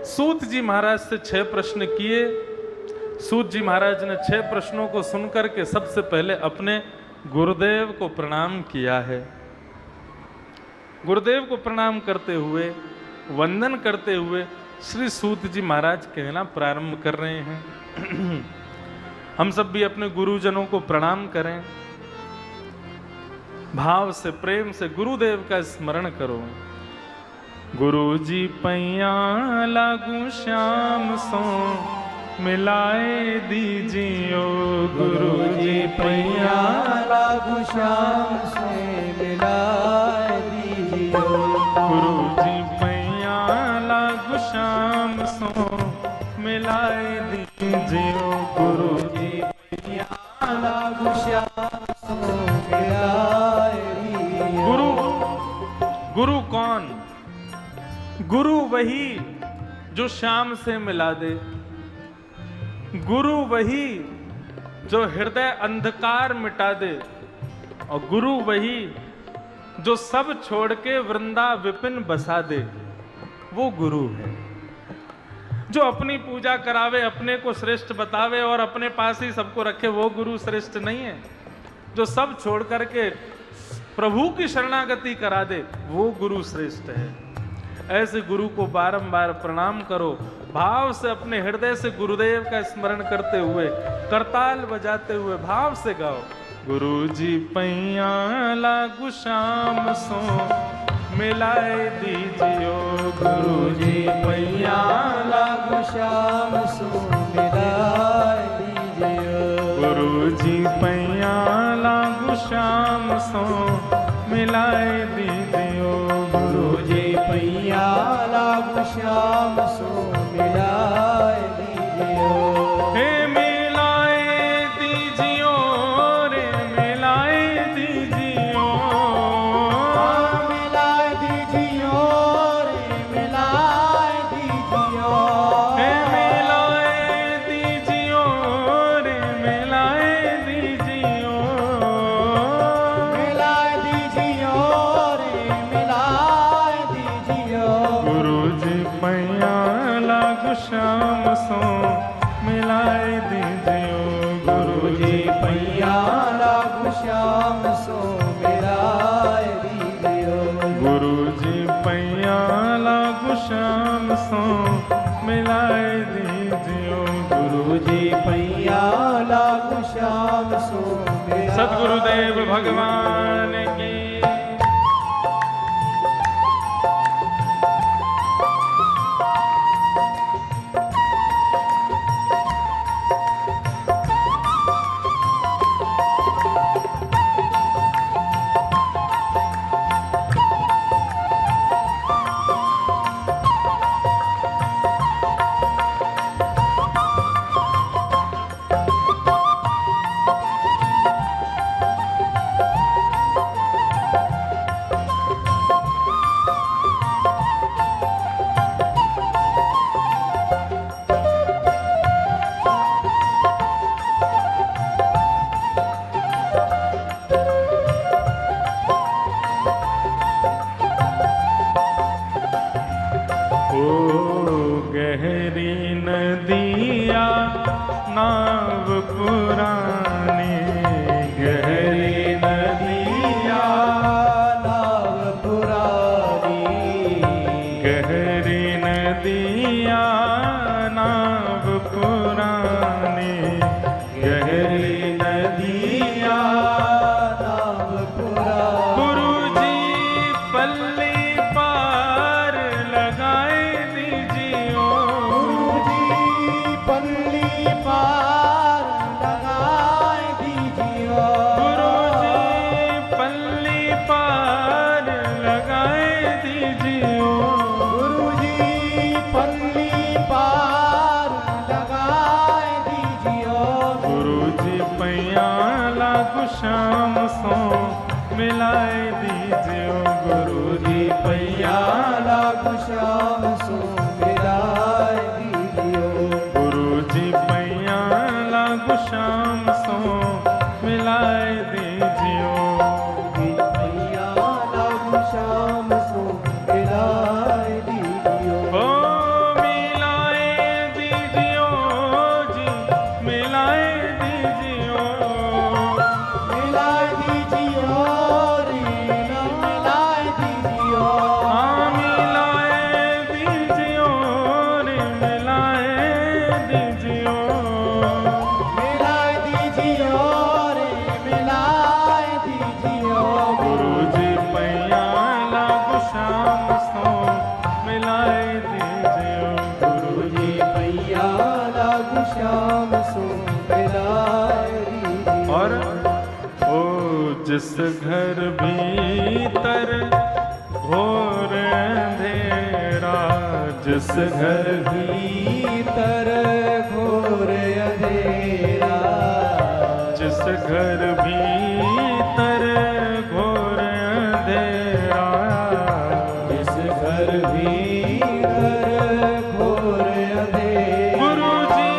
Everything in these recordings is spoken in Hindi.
सूत जी महाराज से 6 प्रश्न किए। सूत जी महाराज ने 6 प्रश्नों को सुनकर के सबसे पहले अपने गुरुदेव को प्रणाम किया है। गुरुदेव को प्रणाम करते हुए, वंदन करते हुए श्री सूत जी महाराज कहना प्रारंभ कर रहे हैं। हम सब भी अपने गुरुजनों को प्रणाम करें, भाव से, प्रेम से गुरुदेव का स्मरण करो। गुरु जी पैया लागू श्याम सो मिलाए दीजियो, गुरु जी पैया लागू श्याम से मिलाए दीजियो, गुरु जी पैया लागू श्याम सो मिलाए दीजियो, गुरु जी पैया लागू श्याम सो मिलाए दीजियो। गुरु कौन? गुरु वही जो श्याम से मिला दे। गुरु वही जो हृदय अंधकार मिटा दे। और गुरु वही जो सब छोड़ के वृंदा विपिन बसा दे। वो गुरु है जो अपनी पूजा करावे, अपने को श्रेष्ठ बतावे और अपने पास ही सबको रखे। वो गुरु श्रेष्ठ नहीं है। जो सब छोड़ करके प्रभु की शरणागति करा दे, वो गुरु श्रेष्ठ है। ऐसे गुरु को बारंबार प्रणाम करो, भाव से अपने हृदय से गुरुदेव का स्मरण करते हुए, करताल बजाते हुए भाव से गाओ। गुरु जी पैया लागू श्याम सो मिलाए दीजियो, गुरु जी पैया लागू श्याम सो मिलाए दीजियो, गुरु जी पैया लागू श्याम सो मिलाए दीजियो, गुरु जी पैया लागू श्याम सो मिलाए दीजियो। हे मिलाए दीजियो रे मिलाए दीजियो, मिलाए दीजियो रे मिलाए दीजियो, हे मिलाए दीजियो रे मिलाए दीजियो, मिलाए दीजियो रे मिलाए दीजियो, गुरु जी पैया लागू श्याम सो मिलाए दीजियो, गुरु जी पैया लागू श्याम सो मिलाए दीजियो, गुरु जी पैया लागू श्याम सो मिलाए दीजियो, गुरु जी पैया लागू श्याम सो मिलाए। सद्गुरुदेव भगवान की। गहरी नदिया नाव पुरानी, गहरी नदिया नाव पुरानी, गहरी नदिया नाव पुरानी, गहरी नदिया नाव पुरानी, गुरु जी पल्ली पार लगाए दीजियो, गुरु जी पल्ली पार लगाए दीजियो, गुरु जी पल्ली पार लगाए दीजियो, गुरु जी पल्ली जिस घर भीतर घोर अंधेरा, जिस घर भीतर घोर अंधेरा, जिस घर भीतर घोर अंधेरा, जिस घर भीतर घोर अंधेरा। गुरु जी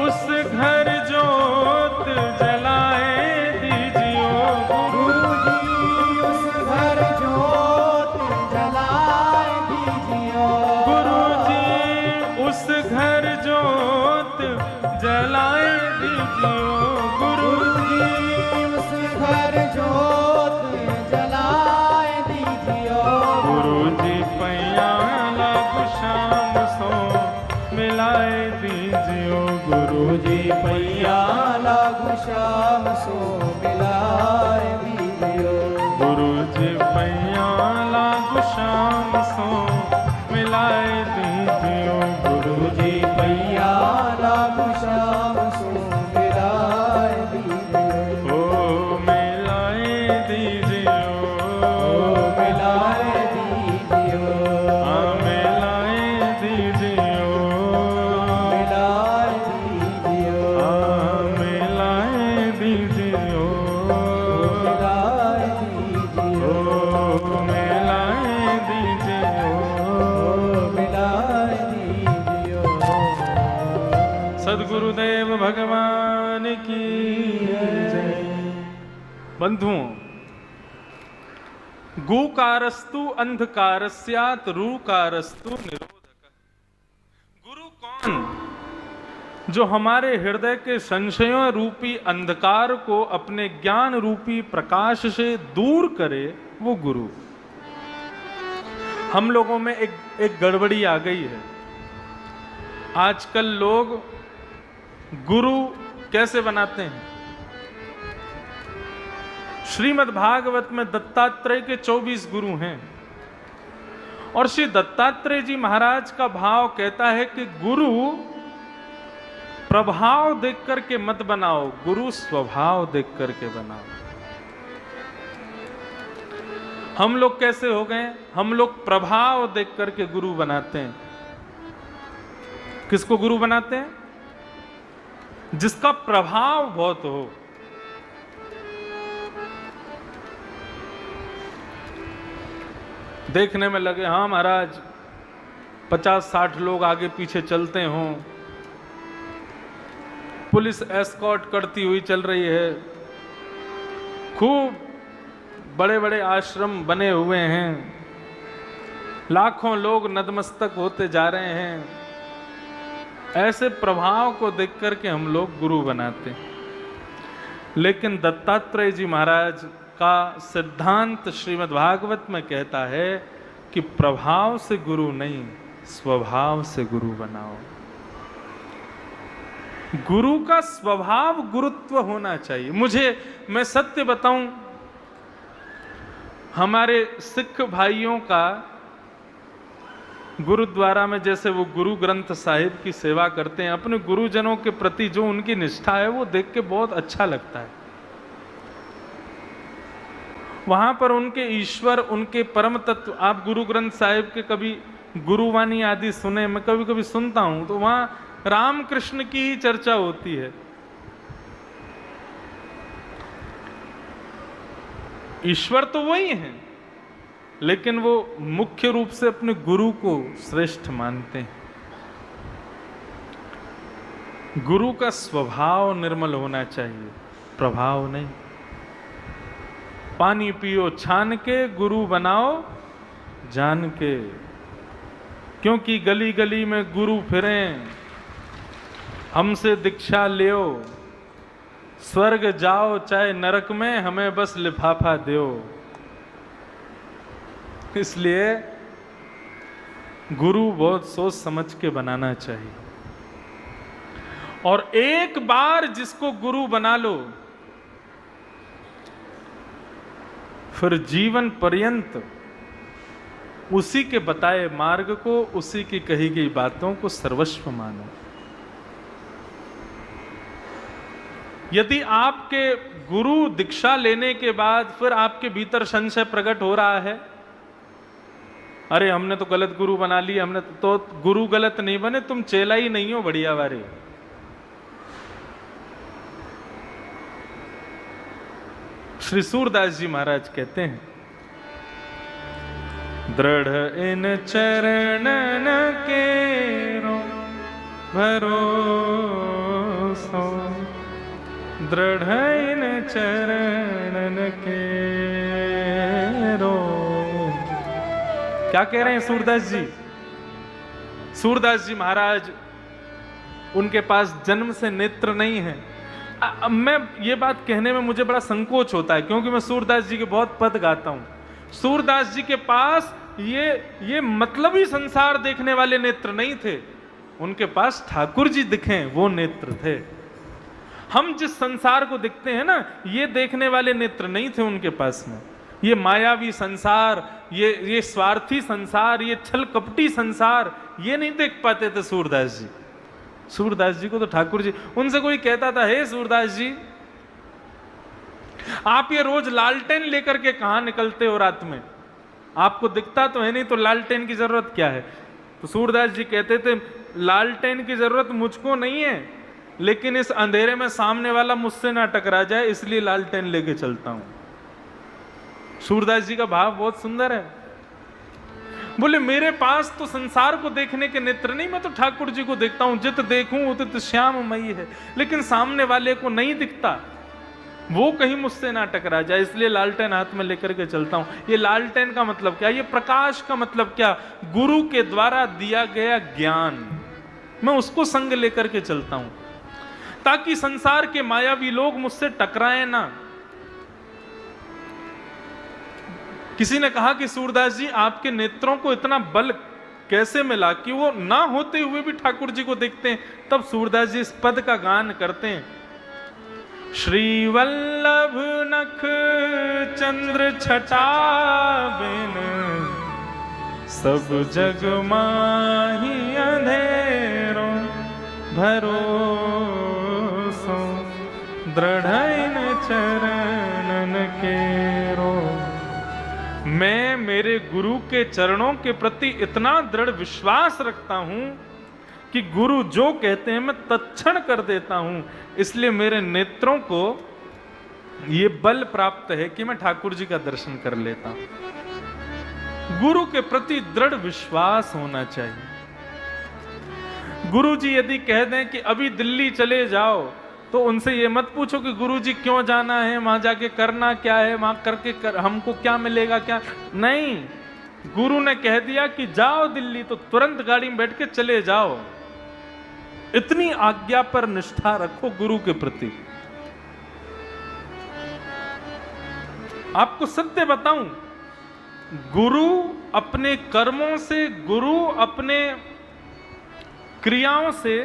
उस घर जोत जलाए दीजियो, गुरु जी उस घर जोत जलाए दीजियो, गुरु जी उस घर जोत जलाए दीजियो, गुरु गुरु जी उस घर जोत जलाए दीजियो। गुरु जी पैया लागू शाम सो मिलाए दीजियो, गुरु जी पैया लागू शाम सो मिलाए दीजियो, गुरु जी पैया लागू शाम सो मिलाए दीजियो, गुरु जी पैया लागू शाम सो मिलाए दीजियो, ओ मिलाए दीजियो, मिलाए दीजियो, हाँ मिलाए दीजियो, मिलाए दीजियो, हाँ मिलाए दीजियो, मिलाए दीजियो, ओ मिलाए दीजियो। मिलाए दीजियो। सद्गुरुदेव भगवान की जय। बंधुओं, गुकारस्तु अंधकारस्यात् रूकारस्तु निरोधकः। गुरु कौन? जो हमारे हृदय के संशयों रूपी अंधकार को अपने ज्ञान रूपी प्रकाश से दूर करे, वो गुरु। हम लोगों में एक गड़बड़ी आ गई है। आजकल लोग गुरु कैसे बनाते हैं? श्रीमद् भागवत में दत्तात्रेय के 24 गुरु हैं और श्री दत्तात्रेय जी महाराज का भाव कहता है कि गुरु प्रभाव देख करके मत बनाओ, गुरु स्वभाव देख करके बनाओ। हम लोग कैसे हो गए? हम लोग प्रभाव देख करके गुरु बनाते हैं। किसको गुरु बनाते हैं? जिसका प्रभाव बहुत हो। देखने में लगे हाँ महाराज 50-60 लोग आगे पीछे चलते हों, पुलिस एस्कॉर्ट करती हुई चल रही है, खूब बड़े बड़े आश्रम बने हुए हैं, लाखों लोग नतमस्तक होते जा रहे हैं। ऐसे प्रभाव को देख करके हम लोग गुरु बनाते हैं। लेकिन दत्तात्रेय जी महाराज का सिद्धांत श्रीमद् भागवत में कहता है कि प्रभाव से गुरु नहीं, स्वभाव से गुरु बनाओ। गुरु का स्वभाव गुरुत्व होना चाहिए। मैं सत्य बताऊं, हमारे सिख भाइयों का गुरुद्वारा में जैसे वो गुरु ग्रंथ साहिब की सेवा करते हैं, अपने गुरुजनों के प्रति जो उनकी निष्ठा है वो देख के बहुत अच्छा लगता है। वहां पर उनके ईश्वर, उनके परम तत्व, आप गुरु ग्रंथ साहिब के कभी गुरुवाणी आदि सुने, मैं कभी कभी सुनता हूं, तो वहां राम कृष्ण की ही चर्चा होती है। ईश्वर तो वही है, लेकिन वो मुख्य रूप से अपने गुरु को श्रेष्ठ मानते हैं। गुरु का स्वभाव निर्मल होना चाहिए, प्रभाव नहीं। पानी पियो छान के, गुरु बनाओ जान के, क्योंकि गली गली में गुरु फिरें, हमसे दीक्षा लियो, स्वर्ग जाओ चाहे नरक में, हमें बस लिफाफा दो। इसलिए गुरु बहुत सोच समझ के बनाना चाहिए। और एक बार जिसको गुरु बना लो, फिर जीवन पर्यंत उसी के बताए मार्ग को, उसी की कही गई बातों को सर्वस्व मानो। यदि आपके गुरु दीक्षा लेने के बाद फिर आपके भीतर संशय प्रकट हो रहा है, अरे हमने तो गलत गुरु बना लिया, हमने तो गुरु गलत नहीं बने, तुम चेला ही नहीं हो बढ़िया वारे। श्री सूरदास जी महाराज कहते हैं, दृढ़ इन चरणन केरो भरोसो, दृढ़ इन चरणन केरो। क्या कह रहे हैं सूरदास जी? सूरदास जी महाराज, उनके पास जन्म से नेत्र नहीं है। मैं ये बात कहने में मुझे बड़ा संकोच होता है, क्योंकि मैं सूरदास जी के बहुत पद गाता हूं। सूरदास जी के पास ये मतलबी संसार देखने वाले नेत्र नहीं थे, उनके पास ठाकुर जी दिखे वो नेत्र थे। हम जिस संसार को देखते हैं ना, ये देखने वाले नेत्र नहीं थे उनके पास में। ये मायावी संसार, ये स्वार्थी संसार, ये छल कपटी संसार, ये नहीं देख पाते थे सूरदास जी। सूरदास जी को तो ठाकुर जी, उनसे कोई कहता था, हे सूरदास जी, आप ये रोज लालटेन लेकर के कहां निकलते हो रात में? आपको दिखता तो है नहीं, तो लालटेन की जरूरत क्या है? तो सूरदास जी कहते थे, लालटेन की जरूरत मुझको नहीं है, लेकिन इस अंधेरे में सामने वाला मुझसे ना टकरा जाए, इसलिए लालटेन लेके चलता हूं। सूरदास जी का भाव बहुत सुंदर है। बोले, मेरे पास तो संसार को देखने के नेत्र नहीं, मैं तो ठाकुर जी को देखता हूं, जित देखूं उत श्याममयी है, लेकिन सामने वाले को नहीं दिखता, वो कहीं मुझसे ना टकरा जाए, इसलिए लालटेन हाथ में लेकर के चलता हूं। ये लालटेन का मतलब क्या? ये प्रकाश का मतलब क्या? गुरु के द्वारा दिया गया ज्ञान, मैं उसको संग लेकर के चलता हूं, ताकि संसार के मायावी लोग मुझसे टकराए ना। किसी ने कहा कि सूरदास जी, आपके नेत्रों को इतना बल कैसे मिला कि वो ना होते हुए भी ठाकुर जी को देखते हैं? तब सूरदास जी इस पद का गान करते हैं, श्री वल्लभ नख चंद्र छटा बिन, सब जग माही अंधेरो भरोसो, दृढ़ इन चरणन केरो। मैं मेरे गुरु के चरणों के प्रति इतना दृढ़ विश्वास रखता हूं कि गुरु जो कहते हैं मैं तत्क्षण कर देता हूं, इसलिए मेरे नेत्रों को ये बल प्राप्त है कि मैं ठाकुर जी का दर्शन कर लेता हूं। गुरु के प्रति दृढ़ विश्वास होना चाहिए। गुरु जी यदि कह दें कि अभी दिल्ली चले जाओ, तो उनसे ये मत पूछो कि गुरु जी क्यों जाना है, वहां जाके करना क्या है, वहां करके हमको क्या मिलेगा, क्या नहीं। गुरु ने कह दिया कि जाओ दिल्ली, तो तुरंत गाड़ी में बैठ के चले जाओ। इतनी आज्ञा पर निष्ठा रखो गुरु के प्रति। आपको सत्य बताऊं, गुरु अपने कर्मों से, गुरु अपने क्रियाओं से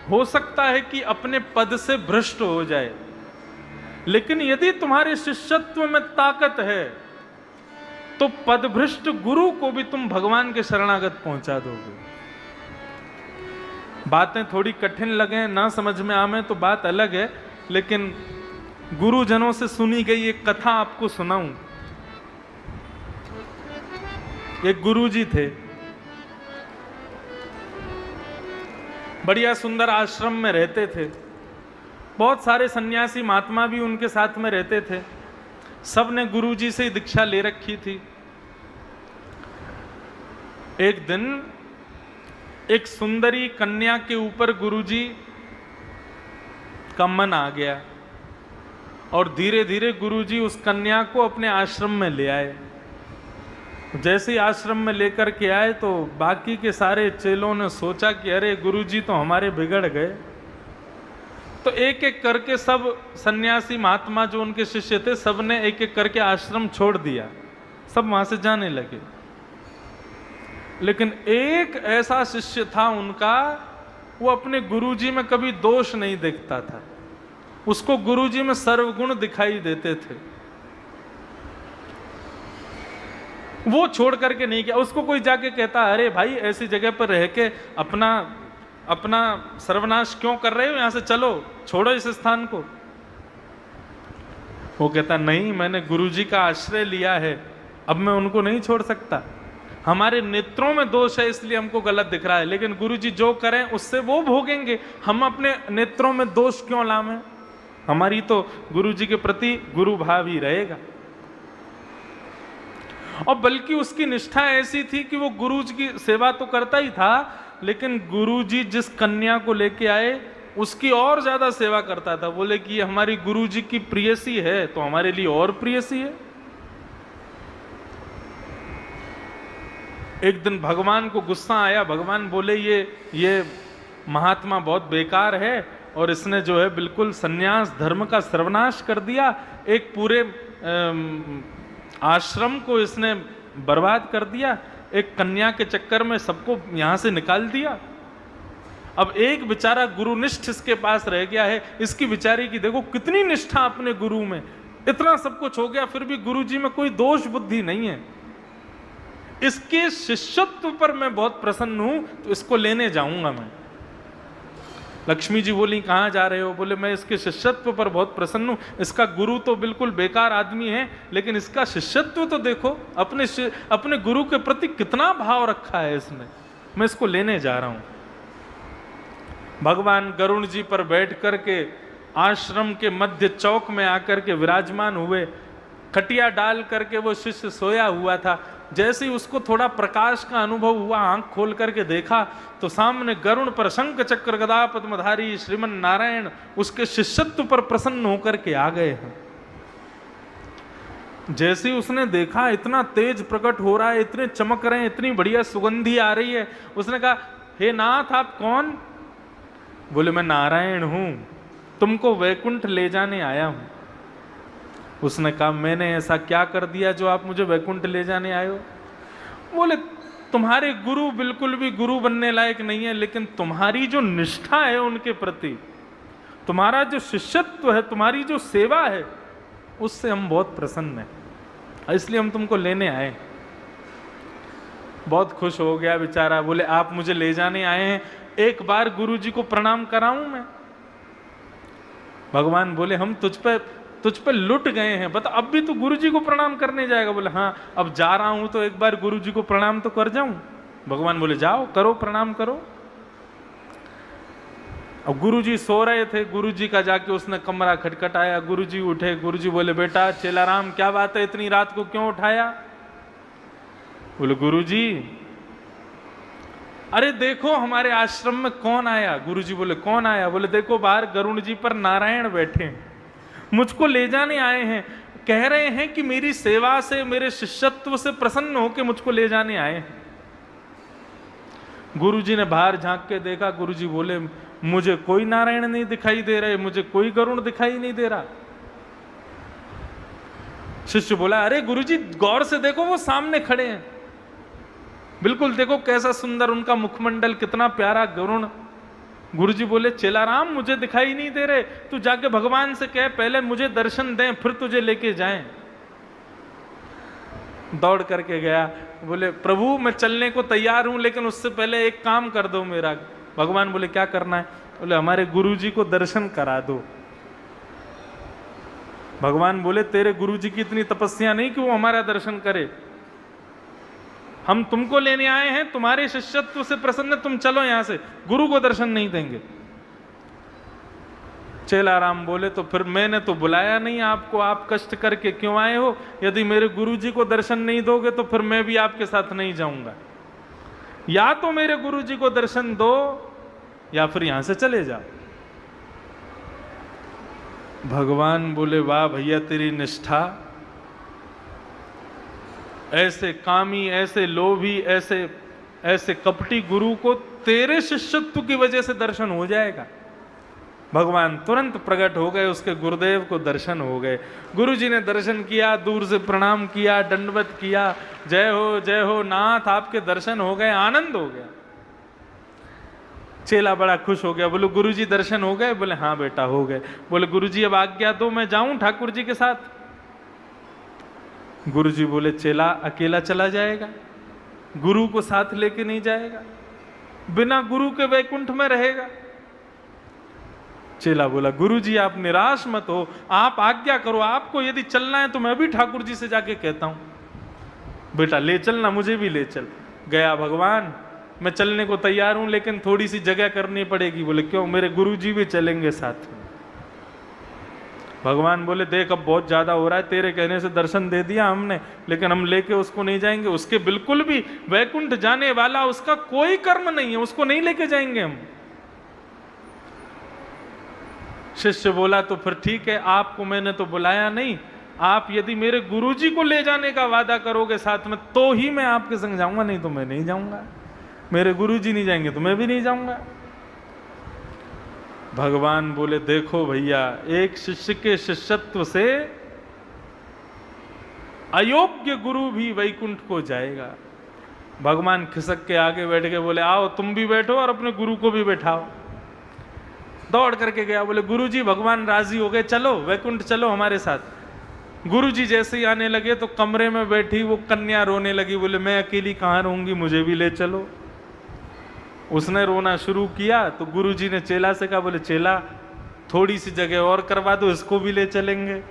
हो सकता है कि अपने पद से भ्रष्ट हो जाए, लेकिन यदि तुम्हारे शिष्यत्व में ताकत है तो पदभ्रष्ट गुरु को भी तुम भगवान के शरणागत पहुंचा दोगे। बातें थोड़ी कठिन लगे, ना समझ में आवे तो बात अलग है, लेकिन गुरुजनों से सुनी गई एक कथा आपको सुनाऊं। एक गुरुजी थे, बढ़िया सुंदर आश्रम में रहते थे। बहुत सारे सन्यासी महात्मा भी उनके साथ में रहते थे। सब ने गुरुजी से दीक्षा ले रखी थी। एक दिन एक सुंदरी कन्या के ऊपर गुरुजी का मन आ गया और धीरे धीरे गुरुजी उस कन्या को अपने आश्रम में ले आए। जैसे ही आश्रम में लेकर के आए तो बाकी के सारे चेलों ने सोचा कि अरे गुरुजी तो हमारे बिगड़ गए। तो एक एक करके सब सन्यासी महात्मा जो उनके शिष्य थे, सब ने एक एक करके आश्रम छोड़ दिया, सब वहां से जाने लगे। लेकिन एक ऐसा शिष्य था उनका, वो अपने गुरुजी में कभी दोष नहीं देखता था, उसको गुरुजी में सर्वगुण दिखाई देते थे। वो छोड़ करके नहीं किया। उसको कोई जाके कहता, अरे भाई ऐसी जगह पर रह के अपना सर्वनाश क्यों कर रहे हो, यहां से चलो, छोड़ो इस स्थान को, वो कहता नहीं, मैंने गुरुजी का आश्रय लिया है, अब मैं उनको नहीं छोड़ सकता। हमारे नेत्रों में दोष है इसलिए हमको गलत दिख रहा है, लेकिन गुरुजी जो करें उससे वो भोगेंगे, हम अपने नेत्रों में दोष क्यों लावें? हमारी तो गुरुजी के प्रति गुरु भाव ही रहेगा। और बल्कि उसकी निष्ठा ऐसी थी कि वो गुरुजी की सेवा तो करता ही था, लेकिन गुरुजी जिस कन्या को लेके आए उसकी और ज्यादा सेवा करता था। बोले कि ये हमारी गुरुजी की प्रियसी है तो हमारे लिए और प्रियसी है। एक दिन भगवान को गुस्सा आया, भगवान बोले ये महात्मा बहुत बेकार है और इसने जो है बिल्कुल सन्यास धर्म का सर्वनाश कर दिया, एक पूरे आश्रम को इसने बर्बाद कर दिया, एक कन्या के चक्कर में सबको यहां से निकाल दिया। अब एक बेचारा गुरुनिष्ठ इसके पास रह गया है, इसकी बेचारी की देखो कितनी निष्ठा अपने गुरु में, इतना सब कुछ हो गया फिर भी गुरुजी में कोई दोष बुद्धि नहीं है। इसके शिष्यत्व पर मैं बहुत प्रसन्न हूं, तो इसको लेने जाऊंगा मैं। लक्ष्मी जी बोली कहाँ जा रहे हो? बोले मैं इसके शिष्यत्व पर बहुत प्रसन्न हूँ, इसका गुरु तो बिल्कुल बेकार आदमी है, लेकिन इसका शिष्यत्व तो देखो, अपने गुरु के प्रति कितना भाव रखा है इसने, मैं इसको लेने जा रहा हूँ। भगवान गरुण जी पर बैठ करके आश्रम के मध्य चौक में आकर के विराजमान हुए, खटिया डाल करके वो शिष्य सोया हुआ था। जैसे ही उसको थोड़ा प्रकाश का अनुभव हुआ, आंख खोल करके देखा तो सामने गरुण पर शंख चक्र गदा पद्मधारी श्रीमन नारायण उसके शिष्यत्व पर प्रसन्न होकर के आ गए हैं। जैसे ही उसने देखा इतना तेज प्रकट हो रहा है, इतने चमक रहे हैं, इतनी बढ़िया सुगंधी आ रही है, उसने कहा हे नाथ आप कौन? बोले मैं नारायण हूं, तुमको वैकुंठ ले जाने आया हूं। उसने कहा मैंने ऐसा क्या कर दिया जो आप मुझे वैकुंठ ले जाने आए हो? बोले तुम्हारे गुरु बिल्कुल भी गुरु बनने लायक नहीं है, लेकिन तुम्हारी जो निष्ठा है उनके प्रति, तुम्हारा जो शिष्यत्व है, तुम्हारी जो सेवा है, उससे हम बहुत प्रसन्न हैं, इसलिए हम तुमको लेने आए। बहुत खुश हो गया बेचारा। बोले आप मुझे ले जाने आए हैं, एक बार गुरुजी को प्रणाम कराऊं मैं? भगवान बोले हम तुझ पे लुट गए हैं, बता अब भी तू गुरुजी को प्रणाम करने जाएगा? बोले हाँ अब जा रहा हूं तो एक बार गुरुजी को प्रणाम तो कर जाऊं। भगवान बोले जाओ करो, प्रणाम करो। अब गुरुजी सो रहे थे, गुरुजी का जाके उसने कमरा खटखटाया, गुरुजी उठे। गुरुजी बोले बेटा चेलाराम क्या बात है, इतनी रात को क्यों उठाया? बोले गुरुजी अरे देखो हमारे आश्रम में कौन आया। गुरुजी बोले कौन आया? बोले देखो बाहर गरुण जी पर नारायण बैठे हैं, मुझको ले जाने आए हैं, कह रहे हैं कि मेरी सेवा से, मेरे शिष्यत्व से प्रसन्न होकर मुझको ले जाने आए हैं। गुरुजी ने बाहर झांक के देखा, गुरुजी बोले मुझे कोई नारायण नहीं दिखाई दे रहे, मुझे कोई गरुण दिखाई नहीं दे रहा। शिष्य बोला अरे गुरुजी गौर से देखो वो सामने खड़े हैं, बिल्कुल देखो कैसा सुंदर उनका मुखमंडल, कितना प्यारा गरुण। गुरुजी बोले चेलाराम मुझे दिखाई नहीं दे रहे, तू जाके भगवान से कह पहले मुझे दर्शन दें फिर तुझे लेके जाएं। दौड़ करके गया, बोले प्रभु मैं चलने को तैयार हूं, लेकिन उससे पहले एक काम कर दो मेरा। भगवान बोले क्या करना है? बोले हमारे गुरुजी को दर्शन करा दो। भगवान बोले तेरे गुरुजी की इतनी तपस्या नहीं कि वो हमारा दर्शन करे, हम तुमको लेने आए हैं, तुम्हारे शिष्यत्व से प्रसन्न, तुम चलो यहां से, गुरु को दर्शन नहीं देंगे। चेलाराम बोले तो फिर मैंने तो बुलाया नहीं आपको, आप कष्ट करके क्यों आए हो? यदि मेरे गुरुजी को दर्शन नहीं दोगे तो फिर मैं भी आपके साथ नहीं जाऊंगा, या तो मेरे गुरुजी को दर्शन दो या फिर यहां से चले जाओ। भगवान बोले वाह भैया तेरी निष्ठा, ऐसे कामी, ऐसे लोभी, ऐसे कपटी गुरु को तेरे शिष्यत्व की वजह से दर्शन हो जाएगा। भगवान तुरंत प्रकट हो गए, उसके गुरुदेव को दर्शन हो गए। गुरुजी ने दर्शन किया, दूर से प्रणाम किया, दंडवत किया, जय हो नाथ आपके दर्शन हो गए, आनंद हो गया। चेला बड़ा खुश हो गया, बोले गुरुजी दर्शन हो गए? बोले हाँ बेटा हो गए। बोले गुरुजी अब आज्ञा दो मैं जाऊं ठाकुर जी के साथ। गुरुजी बोले चेला अकेला चला जाएगा, गुरु को साथ लेके नहीं जाएगा, बिना गुरु के वैकुंठ में रहेगा। चेला बोला, गुरुजी आप निराश मत हो, आप आज्ञा करो, आपको यदि चलना है तो मैं भी ठाकुर जी से जाके कहता हूं। बेटा ले चलना, मुझे भी ले चल। गया, भगवान मैं चलने को तैयार हूं लेकिन थोड़ी सी जगह करनी पड़ेगी। बोले क्यों? मेरे गुरुजी भी चलेंगे साथ में। भगवान बोले देख अब बहुत ज्यादा हो रहा है, तेरे कहने से दर्शन दे दिया हमने, लेकिन हम लेके उसको नहीं जाएंगे, उसके बिल्कुल भी वैकुंठ जाने वाला उसका कोई कर्म नहीं है, उसको नहीं लेके जाएंगे हम। शिष्य बोला तो फिर ठीक है, आपको मैंने तो बुलाया नहीं, आप यदि मेरे गुरुजी को ले जाने का वादा करोगे साथ में तो ही मैं आपके संग जाऊंगा, नहीं तो मैं नहीं जाऊंगा। मेरे गुरुजी नहीं जाएंगे तो मैं भी नहीं जाऊंगा। भगवान बोले देखो भैया, एक शिष्य के शिष्यत्व से अयोग्य गुरु भी वैकुंठ को जाएगा। भगवान खिसक के आगे बैठ के बोले आओ तुम भी बैठो और अपने गुरु को भी बैठाओ। दौड़ करके गया, बोले गुरुजी भगवान राजी हो गए, चलो वैकुंठ चलो हमारे साथ। गुरुजी जैसे ही आने लगे तो कमरे में बैठी वो कन्या रोने लगी, बोले मैं अकेली कहाँ रहूंगी, मुझे भी ले चलो। उसने रोना शुरू किया तो गुरुजी ने चेला से कहा, बोले चेला थोड़ी सी जगह और करवा दो, इसको भी ले चलेंगे।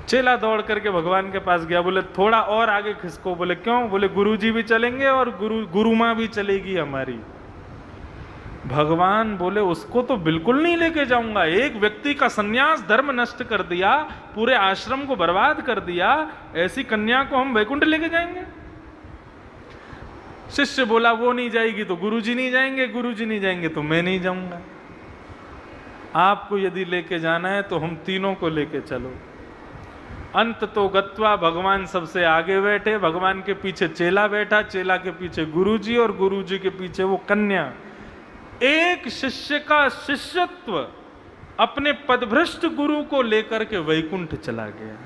चेला दौड़ करके भगवान के पास गया, बोले थोड़ा और आगे खिसको। बोले क्यों? बोले गुरुजी भी चलेंगे और गुरु माँ भी चलेगी हमारी। भगवान बोले उसको तो बिल्कुल नहीं लेके जाऊंगा, एक व्यक्ति का सन्यास धर्म नष्ट कर दिया, पूरे आश्रम को बर्बाद कर दिया, ऐसी कन्या को हम वैकुंठ लेके जाएंगे? शिष्य बोला वो नहीं जाएगी तो गुरुजी नहीं जाएंगे, गुरुजी नहीं जाएंगे तो मैं नहीं जाऊंगा। आपको यदि लेके जाना है तो हम तीनों को लेके चलो। अंत तो गत्वा भगवान सबसे आगे बैठे, भगवान के पीछे चेला बैठा, चेला के पीछे गुरुजी और गुरुजी के पीछे वो कन्या। एक शिष्य का शिष्यत्व अपने पदभ्रष्ट गुरु को लेकर के वैकुंठ चला गया।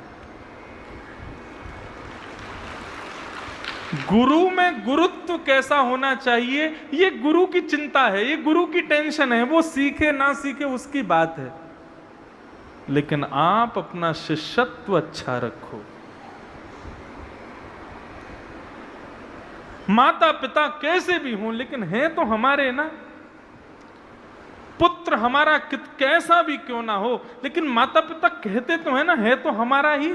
गुरु में गुरुत्व कैसा होना चाहिए ये गुरु की चिंता है, ये गुरु की टेंशन है, वो सीखे ना सीखे उसकी बात है, लेकिन आप अपना शिष्यत्व अच्छा रखो। माता पिता कैसे भी हों लेकिन हैं तो हमारे ना। पुत्र हमारा कैसा भी क्यों ना हो लेकिन माता पिता कहते तो है ना, है तो हमारा ही।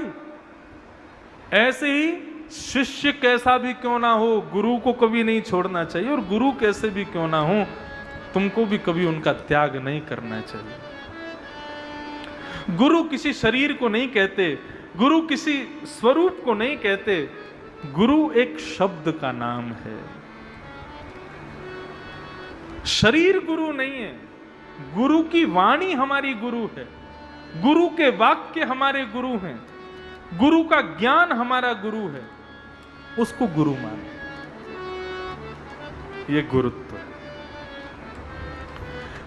ऐसे ही शिष्य कैसा भी क्यों ना हो गुरु को कभी नहीं छोड़ना चाहिए, और गुरु कैसे भी क्यों ना हो तुमको भी कभी उनका त्याग नहीं करना चाहिए। गुरु किसी शरीर को नहीं कहते, गुरु किसी स्वरूप को नहीं कहते, गुरु एक शब्द का नाम है। शरीर गुरु नहीं है, गुरु की वाणी हमारी गुरु है, गुरु के वाक्य हमारे गुरु हैं, गुरु का ज्ञान हमारा गुरु है, उसको गुरु माने, ये गुरुत्व है।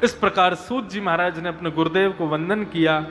इस प्रकार सूत जी महाराज ने अपने गुरुदेव को वंदन किया।